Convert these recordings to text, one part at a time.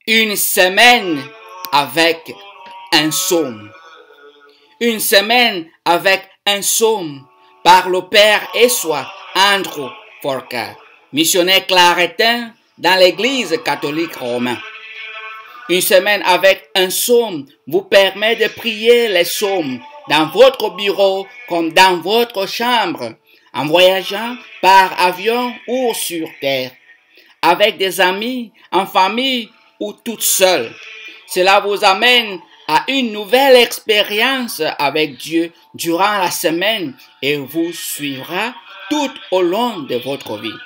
Une semaine avec un psaume. Une semaine avec un psaume par le père Essois Andrew Forca, missionnaire claretin dans l'église catholique romaine. Une semaine avec un psaume vous permet de prier les psaumes dans votre bureau comme dans votre chambre, en voyageant par avion ou sur terre, avec des amis, en famille ou toute seule. Cela vous amène à une nouvelle expérience avec Dieu durant la semaine et vous suivra tout au long de votre vie.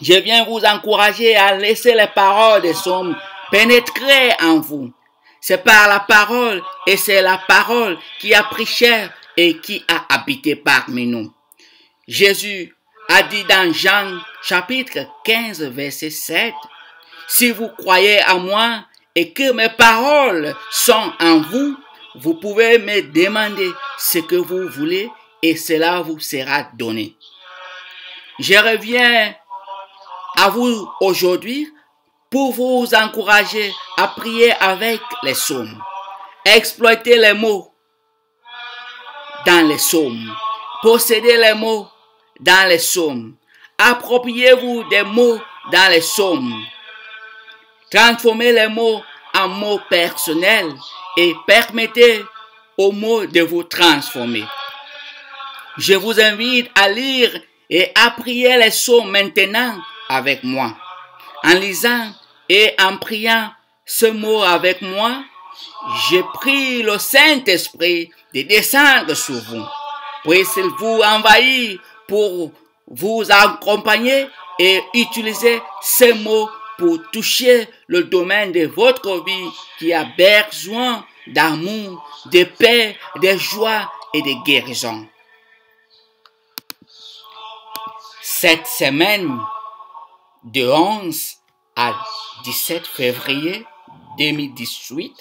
Je viens vous encourager à laisser les paroles des psaumes pénétrer en vous. C'est par la parole et c'est la parole qui a pris chair et qui a habité parmi nous. Jésus a dit dans Jean chapitre 15 verset 7, « Si vous croyez en moi et que mes paroles sont en vous, vous pouvez me demander ce que vous voulez et cela vous sera donné. » Je reviens à vous aujourd'hui pour vous encourager à prier avec les psaumes. Exploitez les mots dans les psaumes. Possédez les mots dans les psaumes. Appropriez-vous des mots dans les psaumes. Transformez les mots en mots personnels et permettez aux mots de vous transformer. Je vous invite à lire et à prier les psaumes maintenant avec moi. En lisant et en priant ce mot avec moi, je prie le Saint-Esprit de descendre sur vous. Puisse-il vous envahir pour vous accompagner et utiliser ces mots pour toucher le domaine de votre vie qui a besoin d'amour, de paix, de joie et de guérison. Cette semaine, de 11 à 17 février 2018,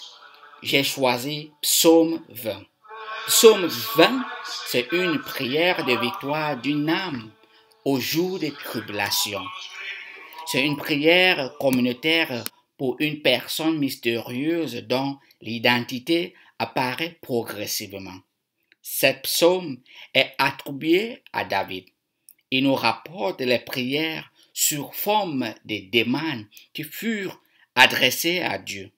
j'ai choisi Psaume 20. Psaume 20, c'est une prière de victoire d'une âme au jour des tribulations. C'est une prière communautaire pour une personne mystérieuse dont l'identité apparaît progressivement. Cette psaume est attribuée à David. Il nous rapporte les prières sur forme de demandes qui furent adressées à Dieu.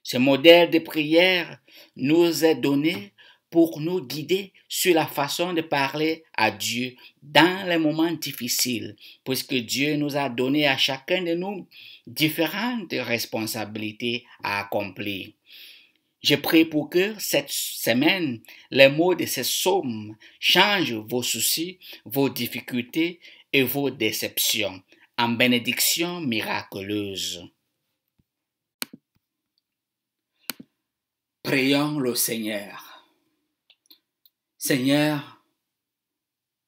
Ce modèle de prière nous est donné pour nous guider sur la façon de parler à Dieu dans les moments difficiles, puisque Dieu nous a donné à chacun de nous différentes responsabilités à accomplir. Je prie pour que cette semaine, les mots de ces psaumes changent vos soucis, vos difficultés et vos déceptions en bénédictions miraculeuses. Prions le Seigneur. Seigneur,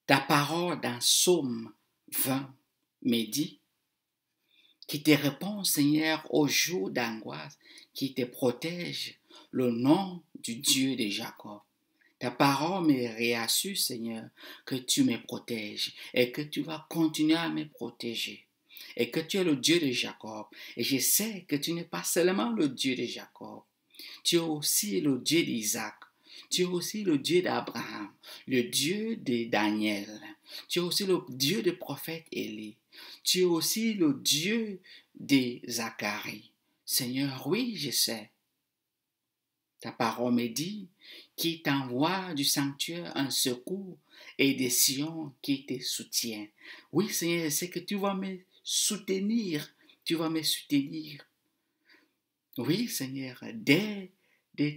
ta parole dans Psaume 20 me dit qui te répond, Seigneur, aux jours d'angoisse, qui te protège, le nom du Dieu de Jacob. Ta parole me réassure, Seigneur, que tu me protèges et que tu vas continuer à me protéger. Et que tu es le Dieu de Jacob. Et je sais que tu n'es pas seulement le Dieu de Jacob. Tu es aussi le Dieu d'Isaac. Tu es aussi le Dieu d'Abraham, le Dieu de Daniel. Tu es aussi le Dieu du prophète Élie. Tu es aussi le Dieu de Zacharie. Seigneur, oui, je sais. Ta parole me dit qu'il t'envoie du sanctuaire un secours et des Sion qui te soutiennent. Oui, Seigneur, je sais que tu vas me soutenir. Tu vas me soutenir. Oui, Seigneur, dès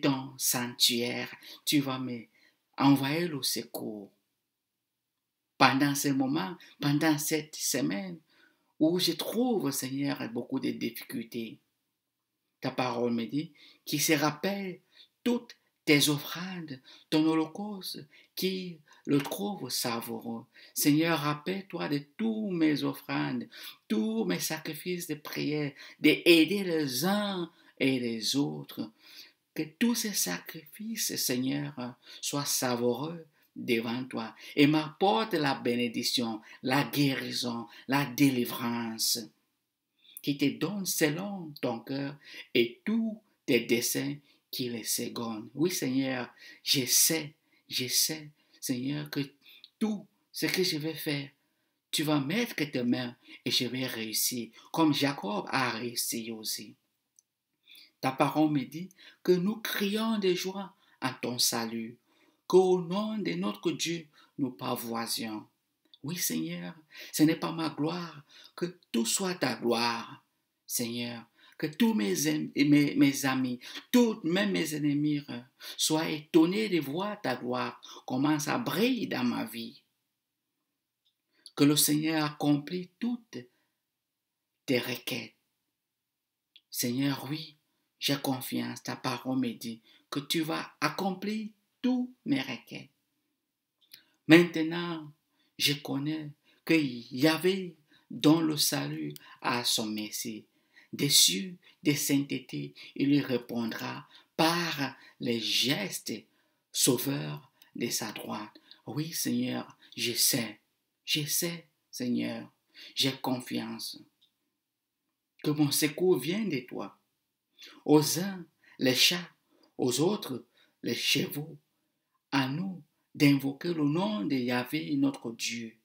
ton sanctuaire, tu vas me envoyer le secours. Pendant ce moment, pendant cette semaine où je trouve, Seigneur, beaucoup de difficultés, ta parole me dit qu'il se rappelle toutes tes offrandes, ton holocauste, qui le trouve savoureux. Seigneur, rappelle-toi de tous mes offrandes, tous mes sacrifices de prière, d'aider les uns et les autres. Que tous ces sacrifices, Seigneur, soient savoureux devant toi et m'apportent la bénédiction, la guérison, la délivrance. qui te donne selon ton cœur et tous tes desseins qui les secondent. Oui, Seigneur, je sais, Seigneur, que tout ce que je vais faire, tu vas mettre tes mains et je vais réussir, comme Jacob a réussi aussi. Ta parole me dit que nous crions de joie en ton salut, qu'au nom de notre Dieu, nous pavoisions. Oui, Seigneur, ce n'est pas ma gloire, que tout soit ta gloire, Seigneur. Que tous mes amis, même mes ennemis, soient étonnés de voir ta gloire, comment ça brille dans ma vie. Que le Seigneur accomplit toutes tes requêtes. Seigneur, oui, j'ai confiance, ta parole me dit que tu vas accomplir toutes mes requêtes. Maintenant, je connais qu'il y avait dans le salut à son Messie. Des cieux, des saintetés, il lui répondra par les gestes sauveurs de sa droite. Oui, Seigneur, je sais, Seigneur, j'ai confiance que mon secours vient de toi. Aux uns, les chats, aux autres, les chevaux, à nous d'invoquer le nom de Yahvé, notre Dieu.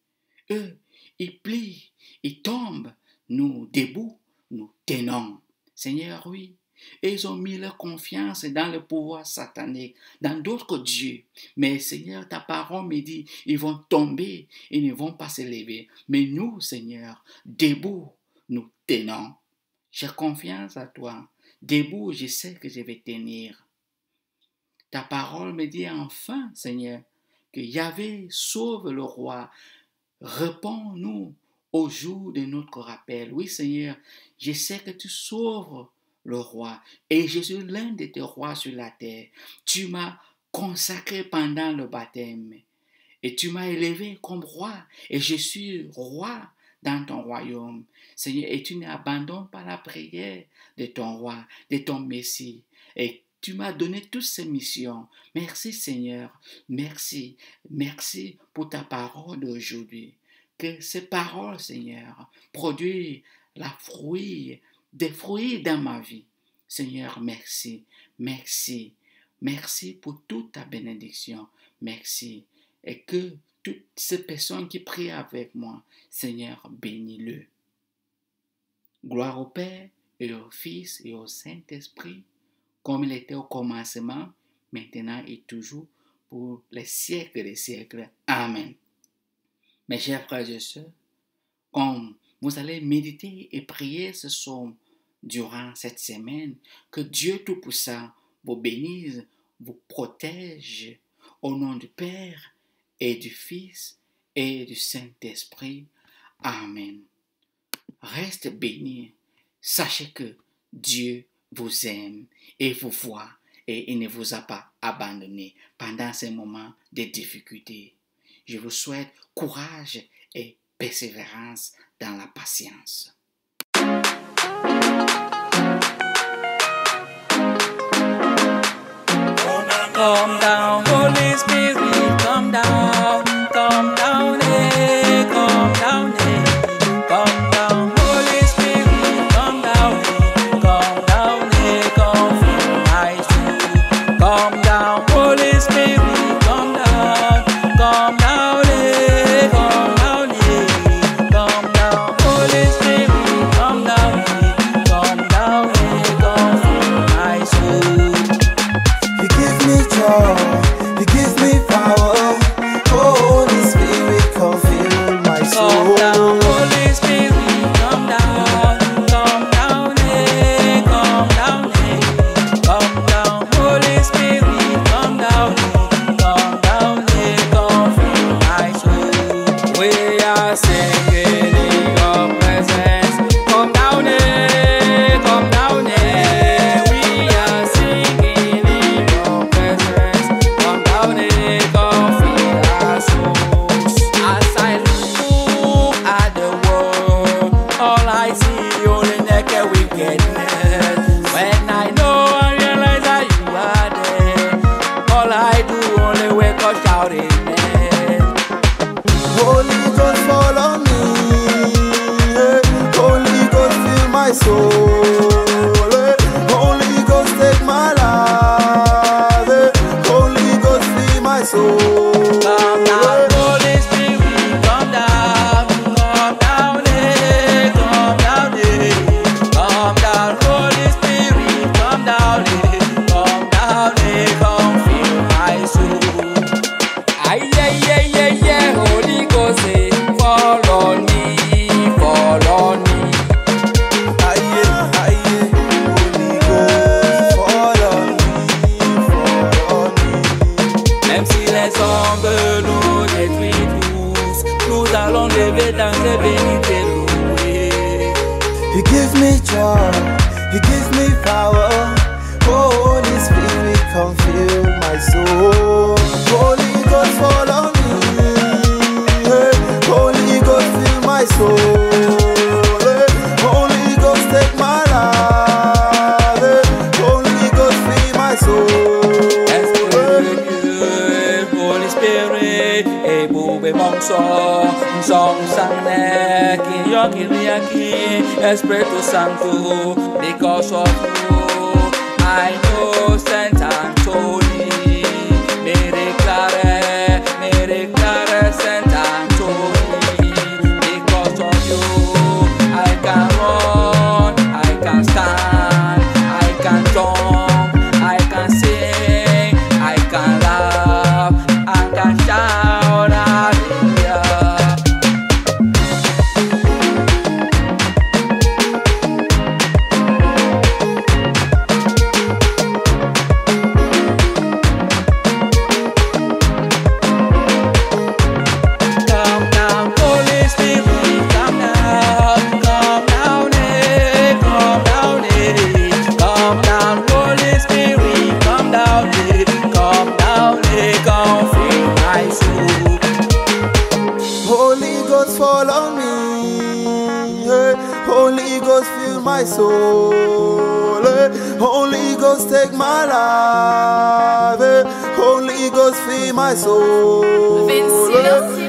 Eux, ils plient, ils tombent, nous debout, nous tenons. Seigneur, oui, ils ont mis leur confiance dans le pouvoir satanique, dans d'autres dieux. Mais Seigneur, ta parole me dit, ils vont tomber, ils ne vont pas se lever. Mais nous, Seigneur, debout, nous tenons. J'ai confiance à toi. Debout, je sais que je vais tenir. Ta parole me dit enfin, Seigneur, que Yahvé sauve le roi. Réponds-nous au jour de notre rappel. Oui, Seigneur, je sais que tu sauves le roi et je suis l'un de tes rois sur la terre. Tu m'as consacré pendant le baptême et tu m'as élevé comme roi et je suis roi dans ton royaume. Seigneur, et tu n'abandonnes pas la prière de ton roi, de ton Messie. Et tu m'as donné toutes ces missions. Merci Seigneur, merci pour ta parole d'aujourd'hui. Que ces paroles, Seigneur, produisent des fruits dans ma vie. Seigneur, merci pour toute ta bénédiction. Merci. Et que toutes ces personnes qui prient avec moi, Seigneur, bénis-le. Gloire au Père et au Fils et au Saint-Esprit, comme il était au commencement, maintenant et toujours, pour les siècles des siècles. Amen. Mes chers frères et sœurs, comme vous allez méditer et prier ce psaume durant cette semaine, que Dieu Tout-Puissant vous bénisse, vous protège, au nom du Père et du Fils et du Saint-Esprit. Amen. Reste béni. Sachez que Dieu vous aime et vous voit et il ne vous a pas abandonné pendant ces moments de difficulté. Je vous souhaite courage et persévérance dans la patience. Come down, Holy Spirit, come down, eh, come down, eh, come down, Holy Spirit, come down, eh, come fill my soul. Come down, Holy Spirit, come down, eh, come down, Holy Spirit, come down, eh, come fill my soul. You give me joy, you give me soul. Holy Ghost, take my life. Holy Ghost, free my soul. Come down, Holy Spirit, come down, eh, come down, eh. Come down, Holy Spirit, come down, eh, come fill my soul. Aye, Holy Ghost, eh, fall on me, fall on me. Aye, Holy Ghost, fall on me, fall on me. Même si les ombres nous détruisent tous, nous allons lever dans tes bénis et louer. You give me joy, you give me power. Holy Spirit, come fill my soul. Holy Ghost, fall on me. Hey, Holy Ghost, fill my soul. Hey, Holy Ghost, take my life. Hey, Holy Ghost, free my soul. Esprit de Dieu, Holy Spirit, et boube mon son sang qui yaki, Espiritu Santo, because of you, I know Saint Anthony, me declare Saint Anthony, because of you, I can run, I can stand, I can jump, I can sing, I can laugh, I can shout, hallelujah. Come down, Holy Spirit, come down, eh, come down, eh. Come down, Holy Spirit, come down, eh, come fill my soul. Holy Ghost, fall on me. Hey, Holy Ghost, fill my soul. Hey, Holy Ghost, take my life. Hey, Holy Ghost, free my soul. Vince, you know?